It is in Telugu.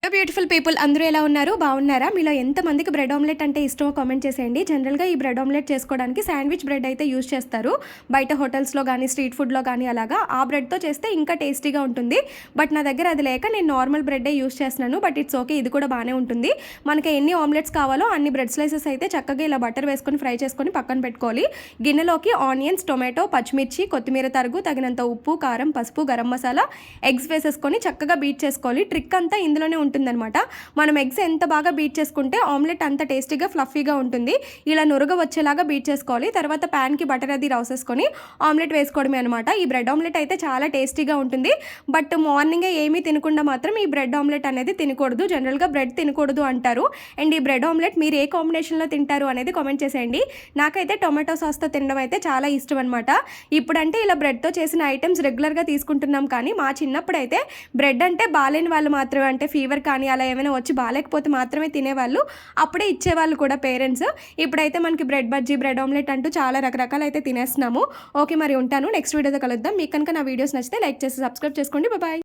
బ్యూటిఫుల్ పీపుల్ అందరూ ఎలా ఉన్నారు? బాగున్నారా? మీలో ఎంతమందికి బ్రెడ్ ఆమ్లెట్ అంటే ఇష్టమో కామెంట్ చేసేయండి. జనరల్‌గా ఈ బ్రెడ్ ఆమ్లెట్ చేసుకోవడానికి శాండ్విచ్ బ్రెడ్ అయితే యూజ్ చేస్తారు. బయట హోటల్స్‌లో గానీ, స్ట్రీట్ ఫుడ్‌లో గానీ అలాగా. ఆ బ్రెడ్‌తో చేస్తే ఇంకా టేస్టీగా ఉంటుంది. బట్ నా దగ్గర అది లేక నేను నార్మల్ బ్రెడ్డే యూజ్ చేస్తున్నాను. But it's okay. ఇది కూడా బానే ఉంటుంది. మనకి ఎన్ని ఆమ్లెట్స్ కావాలో అన్ని బ్రెడ్ స్లైసెస్ అయితే చక్కగా ఇలా బటర్ వేసుకొని ఫ్రై చేసుకొని పక్కన పెట్టుకోవాలి. గిన్నెలోకి ఆనియన్స్, టొమాటో, పచ్చిమిర్చి, కొత్తిమీర తరుగు, తగినంత ఉప్పు, కారం, పసుపు, గరం మసాలా, ఎగ్స్ వేసేసుకొని చక్కగా బీట్ చేసుకోవాలి. ట్రిక్ అంతా ఇందులోనే ఉంటుందన్నమాట. మనం ఎగ్స్ ఎంత బాగా బీట్ చేసుకుంటే ఆమ్లెట్ అంత టేస్టీగా ఫ్లఫీగా ఉంటుంది. ఇలా నురగ వచ్చేలాగా బీట్ చేసుకోవాలి. తర్వాత ప్యాన్కి బటర్ అది రాసేసుకొని ఆమ్లెట్ వేసుకోవడమే అనమాట. ఈ బ్రెడ్ ఆమ్లెట్ అయితే చాలా టేస్టీగా ఉంటుంది. బట్ మార్నింగే ఏమీ తినకుండా మాత్రం ఈ బ్రెడ్ ఆమ్లెట్ అనేది తినకూడదు. జనరల్గా బ్రెడ్ తినకూడదు అంటారు. అండ్ ఈ బ్రెడ్ ఆమ్లెట్ మీరు ఏ కాంబినేషన్లో తింటారు అనేది కామెంట్ చేసేయండి. నాకైతే టొమాటో సాస్తో తినడం అయితే చాలా ఇష్టం అనమాట. ఇప్పుడంటే ఇలా బ్రెడ్తో చేసిన ఐటమ్స్ రెగ్యులర్గా తీసుకుంటున్నాం, కానీ మా చిన్నప్పుడు అయితే బ్రెడ్ అంటే బాలేని వాళ్ళు మాత్రమే, అంటే ఫీవర్ కానీ అలా ఏమైనా వచ్చి బాగాలేకపోతే మాత్రమే తినేవాళ్ళు. అప్పుడే ఇచ్చేవాళ్ళు కూడా పేరెంట్స్. ఇప్పుడైతే మనకి బ్రెడ్ బజ్జీ, బ్రెడ్ ఆమ్లెట్ అంటూ చాలా రకరకాలు అయితే తినేస్తున్నాము. ఓకే, మరి ఉంటాను. నెక్స్ట్ వీడియోతో కలుద్దాం. మీకు కనుక నా వీడియోస్ నచ్చితే లైక్ చేసి సబ్స్క్రైబ్ చేసుకోండి. బాయ్.